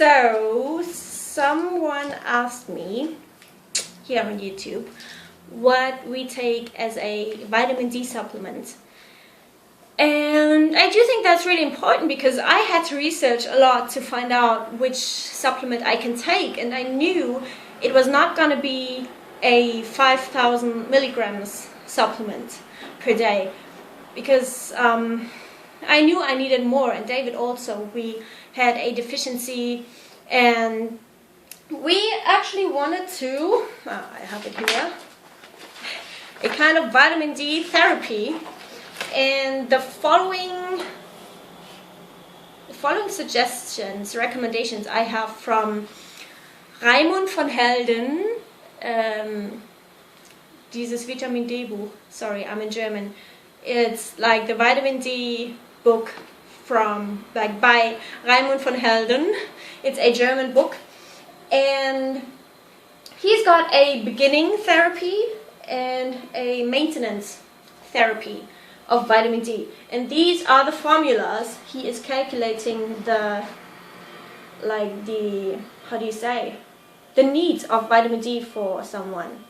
So, someone asked me here on YouTube what we take as a vitamin D supplement. And I do think that's really important because I had to research a lot to find out which supplement I can take, and I knew it was not going to be a 5,000 milligrams supplement per day because I knew I needed more, and David also. We had a deficiency, and we actually wanted to, I have it here, a kind of vitamin D therapy. And the following suggestions, recommendations I have from Raimund von Helden, dieses Vitamin D Buch, sorry, I'm in German. It's like the vitamin D book from, like, by Raimund von Helden. It's a German book, and he's got a beginning therapy and a maintenance therapy of vitamin D, and these are the formulas he is calculating the needs of vitamin D for someone.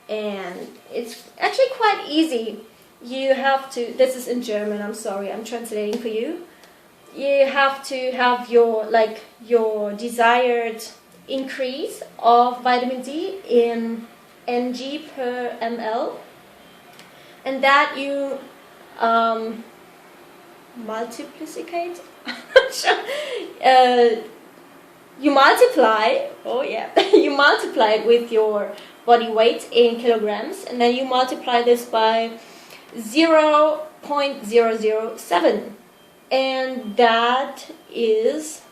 And it's actually quite easy. You have to, this is in German, I'm sorry, I'm translating for you. You have to have your desired increase of vitamin D in mg per ml, and that you multiplicate. You multiply. Oh yeah, you multiply it with your body weight in kilograms, and then you multiply this by 0.007, and that is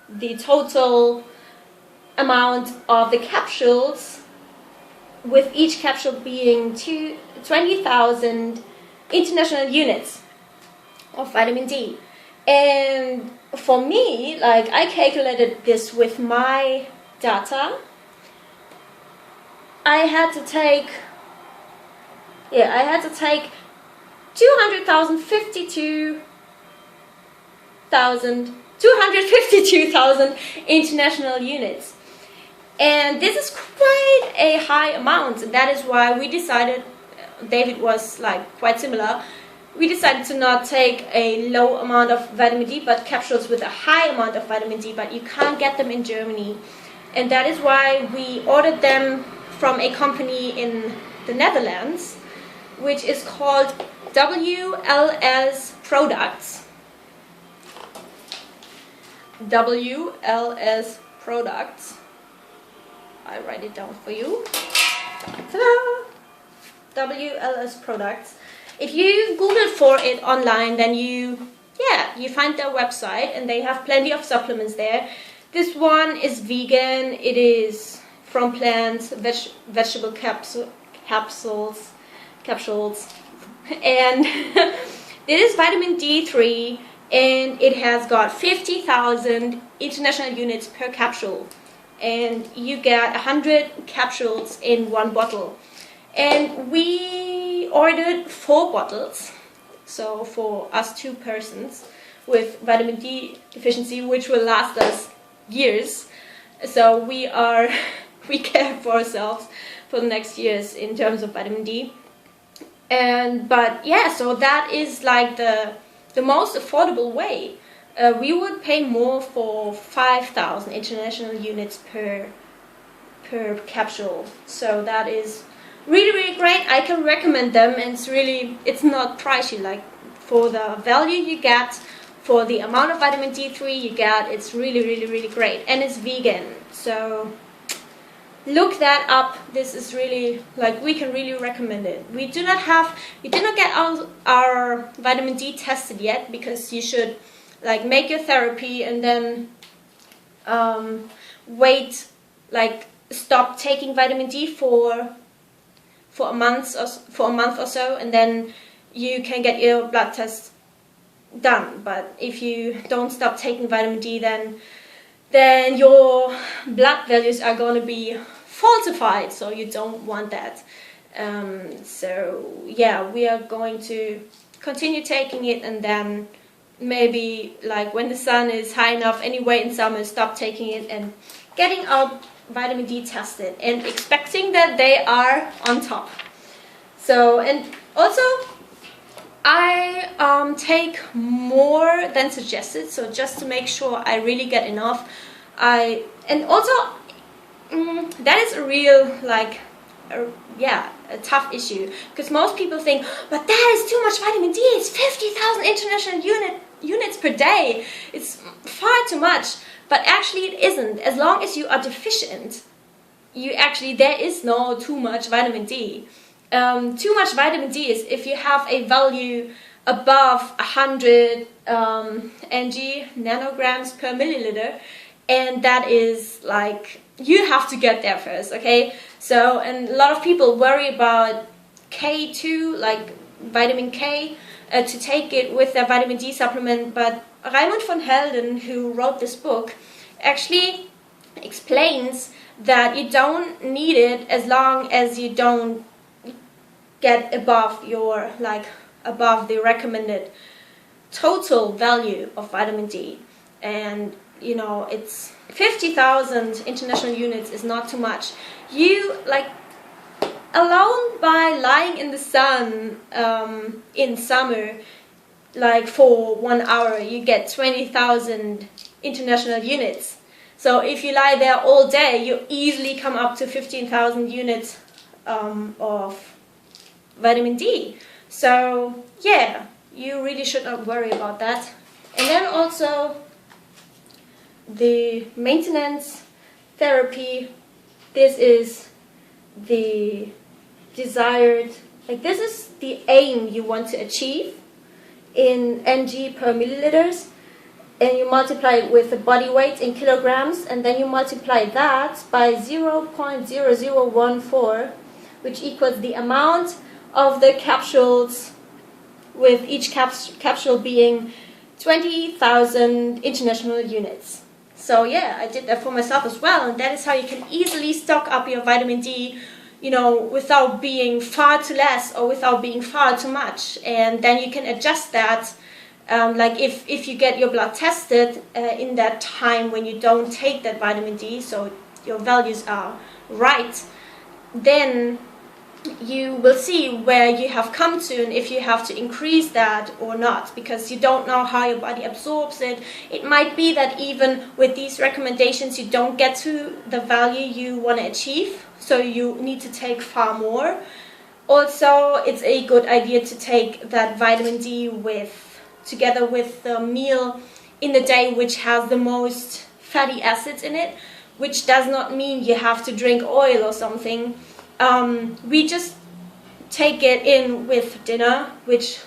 the total amount of the capsules, with each capsule being 20,000 international units of vitamin D. And for me, like, I calculated this with my data. I had to take 252,000 international units. And this is quite a high amount, and that is why we decided, David was like quite similar, we decided to not take a low amount of vitamin D, but capsules with a high amount of vitamin D, but you can't get them in Germany. And that is why we ordered them from a company in the Netherlands, which is called WLS Products. WLS Products. I write it down for you. Ta-da! WLS Products. If you Google for it online, then you find their website, and they have plenty of supplements there. This one is vegan. It is from plants, vegetable capsules, and it is vitamin D3, and it has got 50,000 international units per capsule, and you get 100 capsules in one bottle. And we ordered 4 bottles, so for us 2 persons with vitamin D deficiency, which will last us years. So we care for ourselves for the next years in terms of vitamin D. But yeah, so that is like the most affordable way. We would pay more for 5,000 international units per capsule. So that is really, really great. I can recommend them, and it's not pricey. Like, for the value you get, for the amount of vitamin D3 you get, it's really, really, really great. And it's vegan, so look that up. This is really, like, we can really recommend it. We did not get our vitamin D tested yet, because you should, like, make your therapy and then wait, like, stop taking vitamin D for a month or so, and then you can get your blood test done. But if you don't stop taking vitamin D, then your blood values are going to be falsified, so you don't want that. So yeah, we are going to continue taking it, and then maybe like when the sun is high enough anyway in summer, stop taking it and getting our vitamin D tested and expecting that they are on top. So, and also I take more than suggested, so just to make sure I really get enough. And also that is a real a tough issue, because most people think, but that is too much vitamin D, it's 50,000 international units per day, it's far too much. But actually it isn't. As long as you are deficient, there is no too much vitamin D. Too much vitamin D is if you have a value above 100 nanograms per milliliter, and that is like, you have to get there first, okay? So, and a lot of people worry about K2, like vitamin K, to take it with their vitamin D supplement, but Raimund von Helden, who wrote this book, actually explains that you don't need it as long as you don't get above the recommended total value of vitamin D. And you know, it's 50,000 international units is not too much. You, like, alone by lying in the sun in summer, like for 1 hour, you get 20,000 international units. So if you lie there all day, you easily come up to 15,000 units of vitamin D. So yeah, you really should not worry about that. And then also the maintenance therapy. This is the desired, like this is the aim you want to achieve in mg per milliliters, and you multiply it with the body weight in kilograms, and then you multiply that by 0.0014, which equals the amount of the capsules, with each capsule being 20,000 international units. So yeah, I did that for myself as well, and that is how you can easily stock up your vitamin D, you know, without being far too less or without being far too much. And then you can adjust that, like if you get your blood tested in that time when you don't take that vitamin D, so your values are right, then you will see where you have come to and if you have to increase that or not, because you don't know how your body absorbs it. It might be that even with these recommendations you don't get to the value you want to achieve, so you need to take far more. Also, it's a good idea to take that vitamin D together with the meal in the day which has the most fatty acids in it, which does not mean you have to drink oil or something. We just take it in with dinner, which,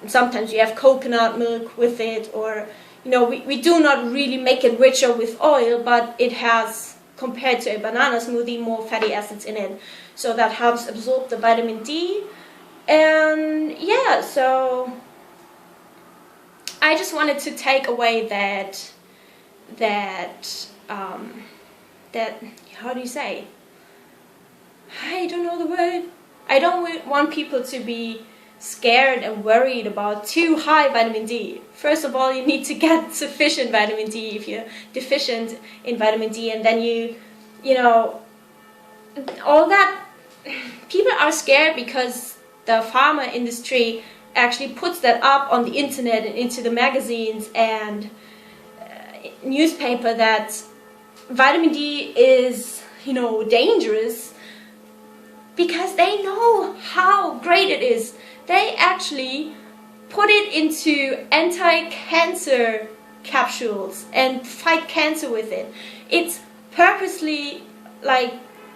sometimes you have coconut milk with it, or, you know, we do not really make it richer with oil, but it has, compared to a banana smoothie, more fatty acids in it. So that helps absorb the vitamin D. And yeah, so I just wanted to take away that how do you say? I don't know the word. I don't want people to be scared and worried about too high vitamin D. First of all, you need to get sufficient vitamin D if you're deficient in vitamin D, and then you know, all that. People are scared because the pharma industry actually puts that up on the internet and into the magazines and newspaper that vitamin D is, you know, dangerous, because they know how great it is. They actually put it into anti-cancer capsules and fight cancer with it. It's purposely like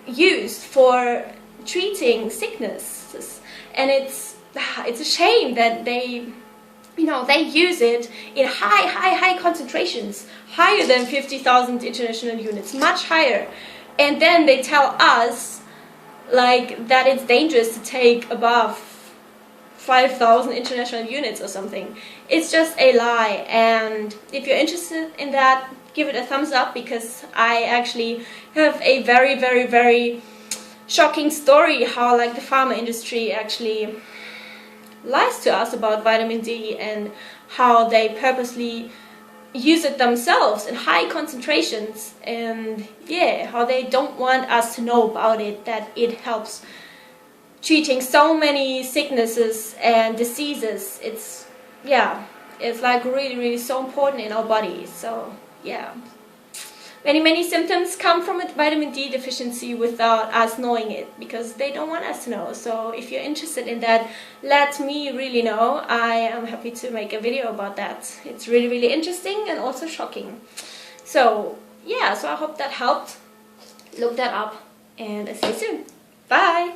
used for treating sicknesses, and it's a shame that they use it in high concentrations, higher than 50,000 international units, much higher, and then they tell us like that it's dangerous to take above 5,000 international units or something. It's just a lie. And if you're interested in that, give it a thumbs up, because I actually have a very, very, very shocking story how like the pharma industry actually lies to us about vitamin D and how they purposely use it themselves in high concentrations, and yeah, how they don't want us to know about it, that it helps treating so many sicknesses and diseases. It's like really so important in our body. So yeah, many symptoms come from a vitamin D deficiency without us knowing it, because they don't want us to know. So if you're interested in that, let me really know. I am happy to make a video about that. It's really interesting and also shocking. So yeah, so I hope that helped. Look that up, and I'll see you soon. Bye!